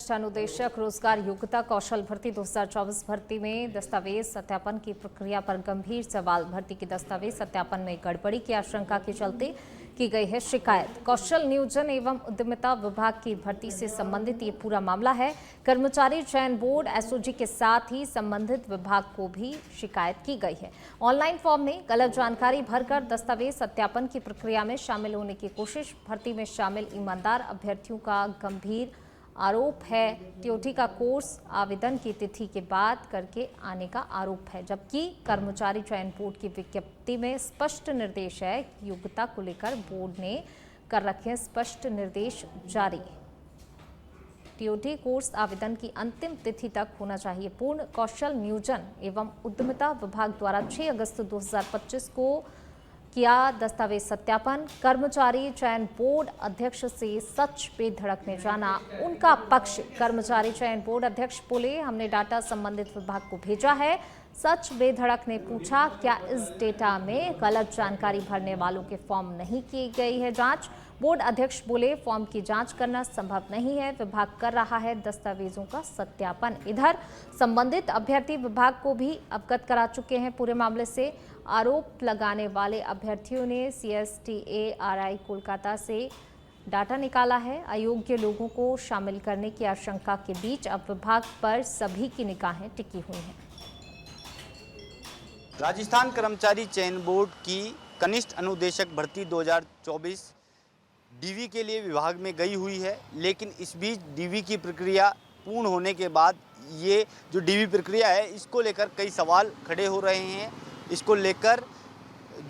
कनिष्ठ अनुदेशक रोजगार योग्यता कौशल भर्ती 2024 भर्ती में दस्तावेज सत्यापन की प्रक्रिया पर गंभीर सवाल। भर्ती के दस्तावेज सत्यापन में गड़बड़ी की आशंका के चलते की गई है शिकायत। कौशल नियोजन एवं उद्यमिता विभाग की भर्ती से संबंधित ये पूरा मामला है। कर्मचारी चयन बोर्ड एसओजी के साथ ही संबंधित विभाग को भी शिकायत की गई है। ऑनलाइन फॉर्म में गलत जानकारी भरकर दस्तावेज सत्यापन की प्रक्रिया में शामिल होने की कोशिश। भर्ती में शामिल ईमानदार अभ्यर्थियों का गंभीर आरोप है। टीओटी का कोर्स आवेदन की तिथि के बाद करके आने का आरोप है, जबकि कर्मचारी चयन बोर्ड की विज्ञप्ति में स्पष्ट निर्देश है। योग्यता को लेकर बोर्ड ने कर रखे स्पष्ट निर्देश जारी। टीओटी कोर्स आवेदन की अंतिम तिथि तक होना चाहिए पूर्ण। कौशल नियोजन एवं उद्यमिता विभाग द्वारा 6 अगस्त 2025 को किया दस्तावेज सत्यापन। कर्मचारी चयन बोर्ड अध्यक्ष से सच पे धड़क ने जाना उनका पक्ष। कर्मचारी चयन बोर्ड अध्यक्ष बोले, हमने डाटा संबंधित विभाग को भेजा है। सच बेधड़क ने पूछा, क्या इस डेटा में गलत जानकारी भरने वालों के फॉर्म नहीं की गई है जांच? बोर्ड अध्यक्ष बोले, फॉर्म की जांच करना संभव नहीं है, विभाग कर रहा है दस्तावेजों का सत्यापन। इधर संबंधित अभ्यर्थी विभाग को भी अवगत करा चुके हैं पूरे मामले से। आरोप लगाने वाले अभ्यर्थियों ने CSTARI कोलकाता से डाटा निकाला है। अयोग्य लोगों को शामिल करने की आशंका के बीच अब विभाग पर सभी की निगाहें टिकी हुई हैं। राजस्थान कर्मचारी चयन बोर्ड की कनिष्ठ अनुदेशक भर्ती 2024 डीवी के लिए विभाग में गई हुई है, लेकिन इस बीच डीवी की प्रक्रिया पूर्ण होने के बाद ये जो डीवी प्रक्रिया है इसको लेकर कई सवाल खड़े हो रहे हैं। इसको लेकर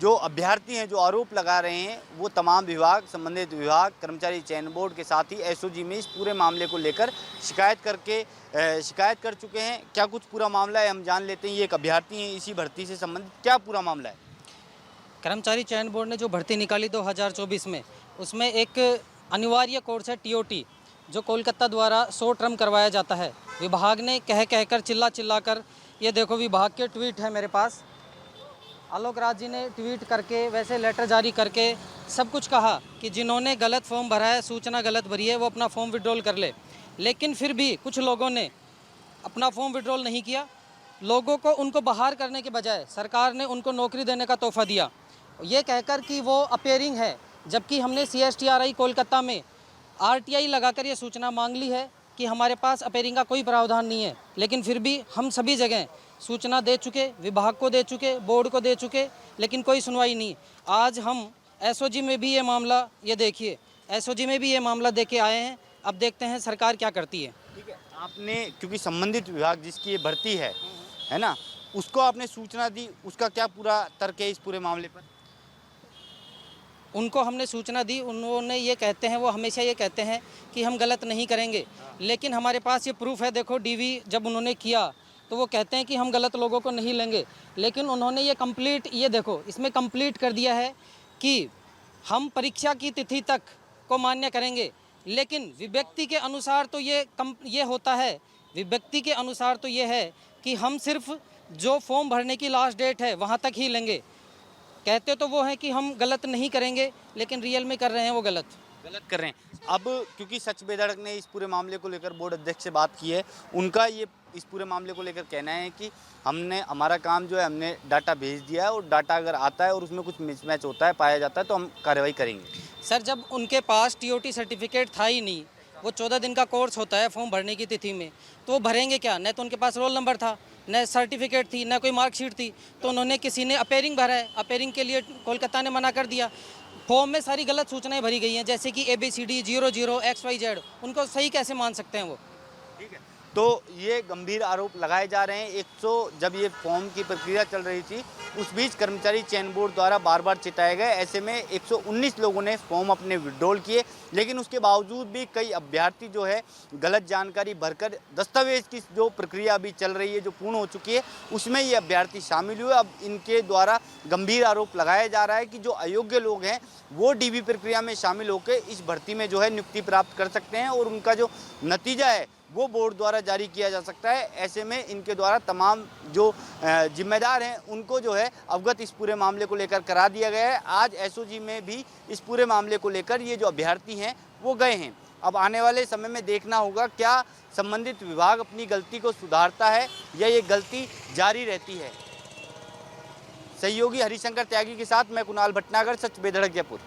जो अभ्यर्थी हैं जो आरोप लगा रहे हैं वो तमाम विभाग, संबंधित विभाग, कर्मचारी चयन बोर्ड के साथ ही एसओजी में इस पूरे मामले को लेकर शिकायत कर चुके हैं। क्या कुछ पूरा मामला है हम जान लेते हैं। ये एक अभ्यर्थी हैं, इसी भर्ती से संबंधित क्या पूरा मामला है? कर्मचारी चयन बोर्ड ने जो भर्ती निकाली 2024 में, उसमें एक अनिवार्य कोर्स है टीओटी, जो कोलकाता द्वारा 100 टर्म करवाया जाता है। विभाग ने कहकर चिल्ला कर, ये देखो विभाग के ट्वीट है मेरे पास, आलोक राज जी ने ट्वीट करके वैसे लेटर जारी करके सब कुछ कहा कि जिन्होंने गलत फॉर्म भरा है, सूचना गलत भरी है, वो अपना फॉर्म विड्रॉल कर ले। लेकिन फिर भी कुछ लोगों ने अपना फॉर्म विड्रॉल नहीं किया। लोगों को उनको बाहर करने के बजाय सरकार ने उनको नौकरी देने का तोहफा दिया, ये कहकर कि वो अपेयरिंग है। जबकि हमने CSTRI कोलकाता में RTI लगाकर ये सूचना मांग ली है कि हमारे पास अपेयरिंग का कोई प्रावधान नहीं है, लेकिन फिर भी हम सभी जगह सूचना दे चुके, विभाग को दे चुके, बोर्ड को दे चुके, लेकिन कोई सुनवाई नहीं। आज हम एसओजी में भी ये मामला, ये देखिए एसओजी में भी ये मामला दे के आए हैं। अब देखते हैं सरकार क्या करती है। ठीक है, आपने क्योंकि संबंधित विभाग जिसकी ये भर्ती है ना, उसको आपने सूचना दी, उसका क्या पूरा तर्क है इस पूरे मामले पर? उनको हमने सूचना दी, उन्होंने ये कहते हैं, वो हमेशा ये कहते हैं कि हम गलत नहीं करेंगे, लेकिन हमारे पास ये प्रूफ है। देखो डीवी जब उन्होंने किया तो वो कहते हैं कि हम गलत लोगों को नहीं लेंगे, लेकिन उन्होंने ये कंप्लीट, ये देखो इसमें कंप्लीट कर दिया है कि हम परीक्षा की तिथि तक को मान्य करेंगे, लेकिन विज्ञप्ति के अनुसार तो ये होता है, विज्ञप्ति के अनुसार तो ये है कि हम सिर्फ जो फॉर्म भरने की लास्ट डेट है वहाँ तक ही लेंगे। कहते तो वो हैं कि हम गलत नहीं करेंगे, लेकिन रियल में कर रहे हैं वो गलत कर रहे हैं। अब क्योंकि सच बेधड़क ने इस पूरे मामले को लेकर बोर्ड अध्यक्ष से बात की है, उनका ये इस पूरे मामले को लेकर कहना है कि हमारा काम जो है, हमने डाटा भेज दिया है और डाटा अगर आता है और उसमें कुछ मिसमैच होता है, पाया जाता है, तो हम कार्रवाई करेंगे। सर, जब उनके पास टीओटी सर्टिफिकेट था ही नहीं, वो 14 दिन का कोर्स होता है फॉर्म भरने की तिथि में, तो वो भरेंगे क्या? न तो उनके पास रोल नंबर था, न सर्टिफिकेट थी, न कोई मार्कशीट थी, तो उन्होंने किसी ने अपेयरिंग भरा है। अपेयरिंग के लिए कोलकाता ने मना कर दिया। फॉर्म में सारी गलत सूचनाएं भरी गई हैं, जैसे कि ABCD 00 XYZ, उनको सही कैसे मान सकते हैं वो? ठीक है, तो ये गंभीर आरोप लगाए जा रहे हैं। 100 जब ये फॉर्म की प्रक्रिया चल रही थी, उस बीच कर्मचारी चयन बोर्ड द्वारा बार बार चिताए गए। ऐसे में 119 लोगों ने फॉर्म अपने विड्रॉल किए, लेकिन उसके बावजूद भी कई अभ्यर्थी जो है गलत जानकारी भरकर दस्तावेज की जो प्रक्रिया अभी चल रही है, जो पूर्ण हो चुकी है, उसमें ये अभ्यर्थी शामिल हुए। अब इनके द्वारा गंभीर आरोप लगाया जा रहा है कि जो अयोग्य लोग हैं वो डीवी प्रक्रिया में शामिल होकर इस भर्ती में जो है नियुक्ति प्राप्त कर सकते हैं और उनका जो नतीजा है वो बोर्ड द्वारा जारी किया जा सकता है। ऐसे में इनके द्वारा तमाम जो जिम्मेदार हैं उनको जो है अवगत इस पूरे मामले को लेकर करा दिया गया है। आज एसओजी में भी इस पूरे मामले को लेकर ये जो अभ्यर्थी हैं वो गए हैं। अब आने वाले समय में देखना होगा क्या संबंधित विभाग अपनी गलती को सुधारता है या ये गलती जारी रहती है। सहयोगी हरिशंकर त्यागी के साथ मैं कुणाल भटनागर, सच बेधड़क जयपुर।